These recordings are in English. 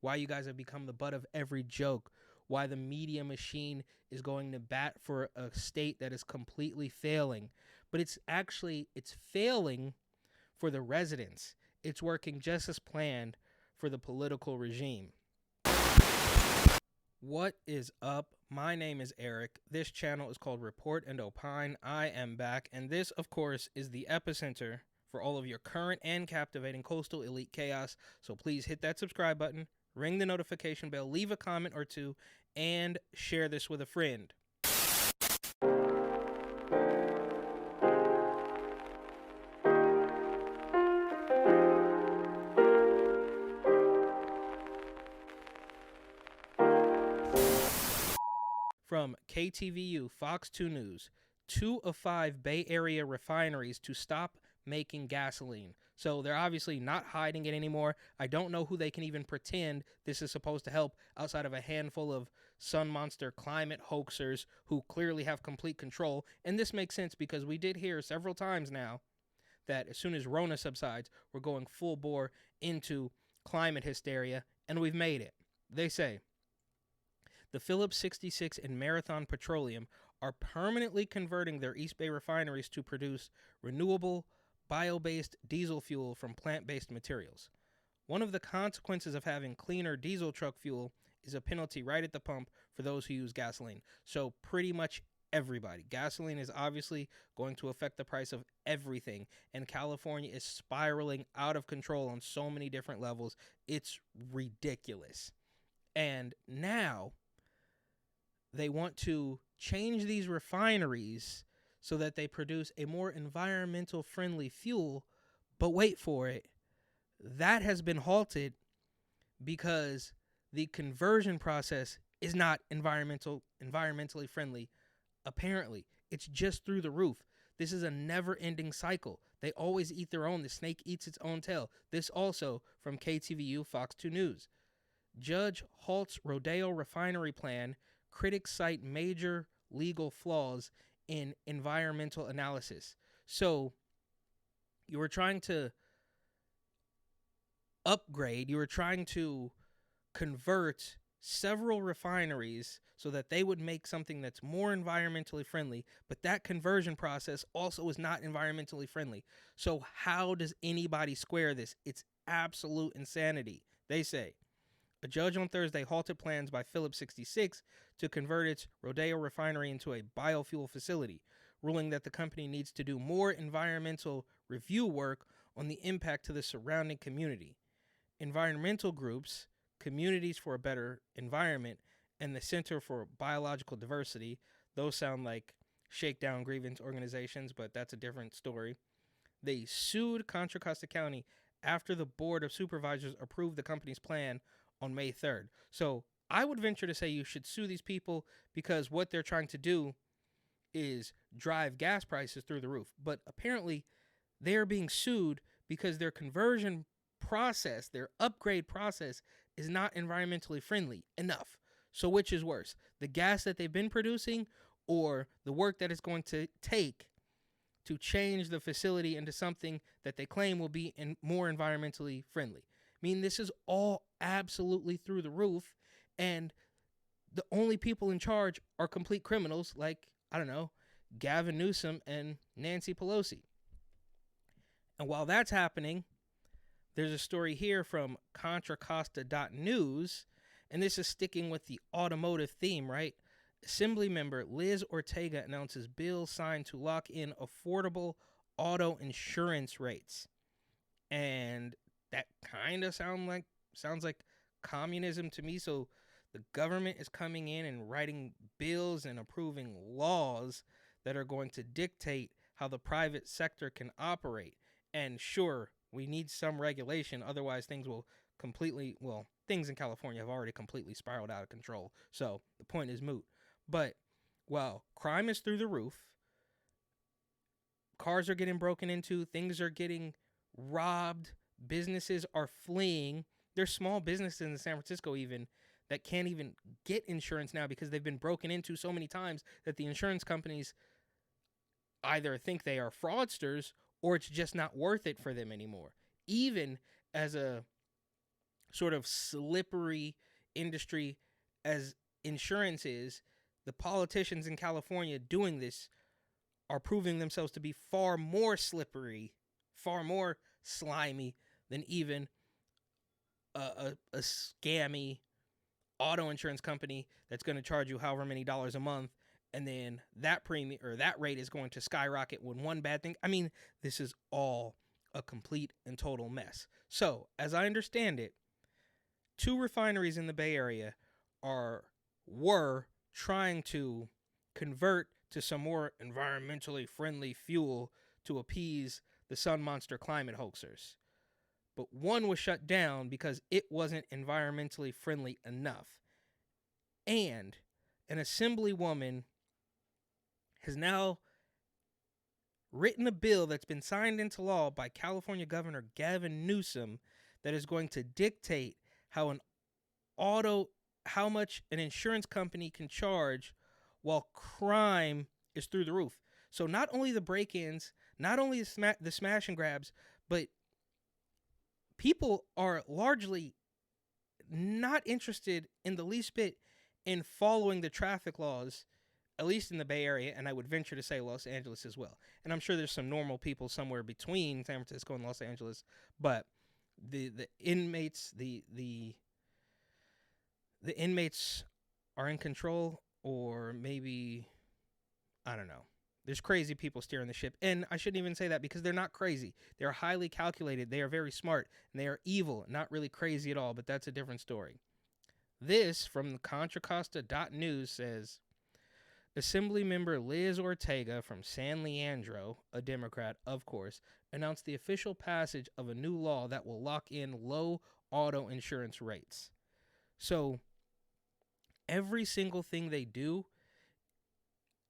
why you guys have become the butt of every joke, why the media machine is going to bat for a state that is completely failing. But it's failing for the residents. It's working just as planned for the political regime. What is up? My name is Eric. This channel is called Report and Opine. I am back, and this, of course, is the epicenter for all of your current and captivating coastal elite chaos. So please hit that subscribe button, ring the notification bell, leave a comment or two, and share this with a friend. From KTVU, Fox 2 News, 2 of 5 Bay Area refineries to stop making gasoline. So they're obviously not hiding it anymore. I don't know who they can even pretend this is supposed to help outside of a handful of sun monster climate hoaxers who clearly have complete control. And this makes sense because we did hear several times now that as soon as Rona subsides, we're going full bore into climate hysteria, and we've made it. They say the Phillips 66 and Marathon Petroleum are permanently converting their East Bay refineries to produce renewable, bio-based diesel fuel from plant-based materials. One of the consequences of having cleaner diesel truck fuel is a penalty right at the pump for those who use gasoline. So pretty much everybody. Gasoline is obviously going to affect the price of everything, and California is spiraling out of control on so many different levels. It's ridiculous. And now they want to change these refineries so that they produce a more environmental friendly fuel. But wait for it. That has been halted because the conversion process is not environmentally friendly. Apparently, it's just through the roof. This is a never-ending cycle. They always eat their own. The snake eats its own tail. This also from KTVU, Fox 2 News. Judge halts Rodeo refinery plan. Critics cite major legal flaws in environmental analysis. So you were trying to upgrade, you were trying to convert several refineries so that they would make something that's more environmentally friendly, but that conversion process also is not environmentally friendly. So how does anybody square this? It's absolute insanity. They say a judge on Thursday halted plans by Phillips 66 to convert its Rodeo refinery into a biofuel facility, ruling that the company needs to do more environmental review work on the impact to the surrounding community. Environmental groups, Communities for a Better Environment, and the Center for Biological Diversity, those sound like shakedown grievance organizations, but that's a different story. They sued Contra Costa County after the Board of Supervisors approved the company's plan on May 3rd. So I would venture to say you should sue these people because what they're trying to do is drive gas prices through the roof. But apparently they are being sued because their conversion process, their upgrade process, is not environmentally friendly enough. So which is worse, the gas that they've been producing or the work that it's going to take to change the facility into something that they claim will be more environmentally friendly? I mean, this is all absolutely through the roof, and the only people in charge are complete criminals like, I don't know, Gavin Newsom and Nancy Pelosi. And while that's happening, there's a story here from ContraCosta.news, and this is sticking with the automotive theme, right? Assembly member Liz Ortega announces bill signed to lock in affordable auto insurance rates. And that kind of sounds like communism to me. So the government is coming in and writing bills and approving laws that are going to dictate how the private sector can operate. And sure, we need some regulation. Otherwise, things in California have already completely spiraled out of control. So the point is moot. But while crime is through the roof, cars are getting broken into, things are getting robbed, businesses are fleeing. There's small businesses in San Francisco even that can't even get insurance now because they've been broken into so many times that the insurance companies either think they are fraudsters or it's just not worth it for them anymore. Even as a sort of slippery industry as insurance is, the politicians in California doing this are proving themselves to be far more slippery, far more slimy than even a scammy auto insurance company that's going to charge you however many dollars a month, and then that premium or that rate is going to skyrocket when one bad thing. I mean, this is all a complete and total mess. So, as I understand it, 2 refineries in the Bay Area were trying to convert to some more environmentally friendly fuel to appease the Sun Monster climate hoaxers. But one was shut down because it wasn't environmentally friendly enough. And an assemblywoman has now written a bill that's been signed into law by California Governor Gavin Newsom that is going to dictate how much an insurance company can charge while crime is through the roof. So not only the break-ins, not only the smash and grabs, but people are largely not interested in the least bit in following the traffic laws, at least in the Bay Area, and I would venture to say Los Angeles as well. And I'm sure there's some normal people somewhere between San Francisco and Los Angeles, but the inmates the inmates are in control, or maybe, I don't know. There's crazy people steering the ship. And I shouldn't even say that because they're not crazy. They're highly calculated. They are very smart. And they are evil. Not really crazy at all, but that's a different story. This, from the ContraCosta.news, says, Assemblymember Liz Ortega from San Leandro, a Democrat, of course, announced the official passage of a new law that will lock in low auto insurance rates. So, every single thing they do,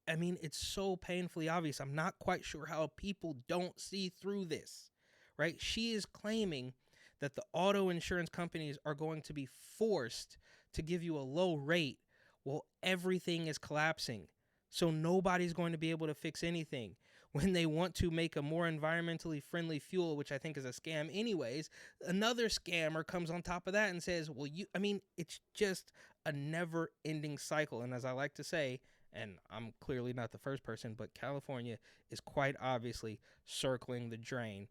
I mean, it's so painfully obvious. I'm not quite sure how people don't see through this, right? She is claiming that the auto insurance companies are going to be forced to give you a low rate while everything is collapsing. So nobody's going to be able to fix anything. When they want to make a more environmentally friendly fuel, which I think is a scam anyways, another scammer comes on top of that and says, well, it's just a never-ending cycle. And as I like to say, and I'm clearly not the first person, but California is quite obviously circling the drain.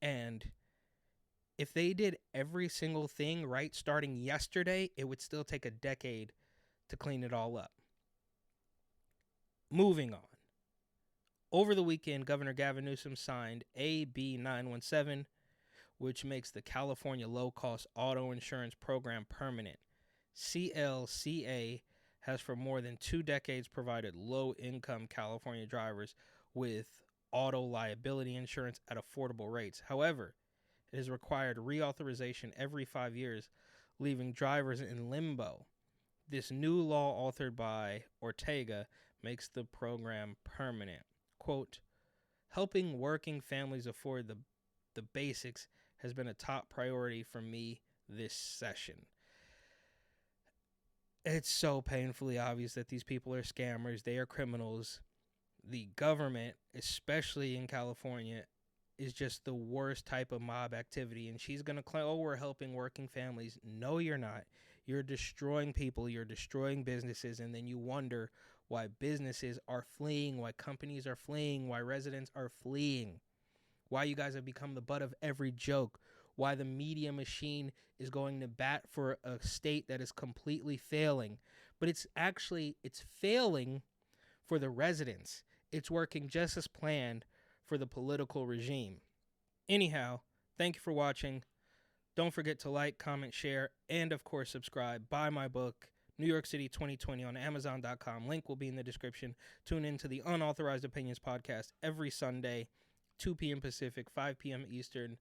And if they did every single thing right starting yesterday, it would still take a decade to clean it all up. Moving on. Over the weekend, Governor Gavin Newsom signed AB 917, which makes the California Low-Cost Auto Insurance Program permanent. CLCA has for more than 2 decades provided low-income California drivers with auto liability insurance at affordable rates. However, it has required reauthorization every 5 years, leaving drivers in limbo. This new law, authored by Ortega, makes the program permanent. Quote, helping working families afford the basics has been a top priority for me this session. It's so painfully obvious that these people are scammers. They are criminals. The government, especially in California, is just the worst type of mob activity. And she's going to claim, oh, we're helping working families. No, you're not. You're destroying people. You're destroying businesses. And then you wonder why businesses are fleeing, why companies are fleeing, why residents are fleeing, why you guys have become the butt of every joke, why the media machine is going to bat for a state that is completely failing. But it's failing for the residents. It's working just as planned for the political regime. Anyhow, thank you for watching. Don't forget to like, comment, share, and of course subscribe. Buy my book, New York City 2020, on Amazon.com. Link will be in the description. Tune in to the Unauthorized Opinions podcast every Sunday, 2 p.m. Pacific, 5 p.m. Eastern.